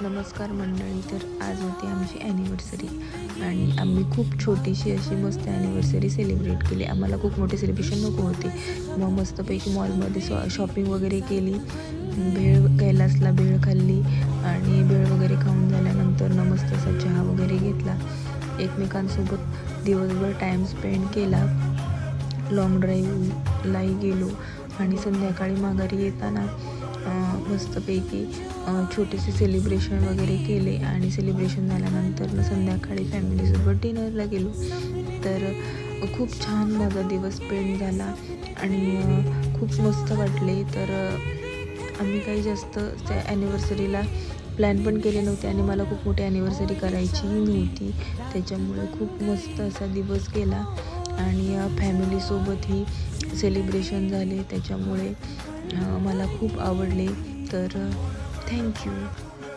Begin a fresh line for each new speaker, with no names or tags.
नमस्कार मंडळी. तर आज होती आमची ॲनिव्हर्सरी आणि आम्ही खूप छोटीशी अशी मस्त ॲनिव्हर्सरी सेलिब्रेट केली. आम्हाला खूप मोठे सेलिब्रेशन नको होते. मग मस्तपैकी मॉलमध्ये शॉपिंग वगैरे केली. कैलासला भेळ खाल्ली आणि भेळ वगैरे खाऊन झाल्यानंतर मस्त असा चहा वगैरे घेतला. एकमेकांसोबत दिवसभर टाईम स्पेंड केला. लाँग ड्राईव्हलाही गेलो आणि संध्याकाळी माघारी येताना मस्तपैकी छोटेसे सेलिब्रेशन वगैरे केले आणि सेलिब्रेशन झाल्यानंतर संध्याकाळी फॅमिलीसोबत डिनरला गेलो. तर खूप छान माझा दिवस स्पेंड झाला आणि खूप मस्त वाटले. तर आम्ही काही जास्त त्या ॲनिव्हर्सरीला प्लॅन पण केले नव्हते आणि मला खूप मोठी ॲनिव्हर्सरी करायचीही नव्हती. त्याच्यामुळे खूप मस्त असा दिवस गेला आणि फॅमिलीसोबतही सेलिब्रेशन झाले. त्याच्यामुळे मला खूप आवडले. तर थँक्यू.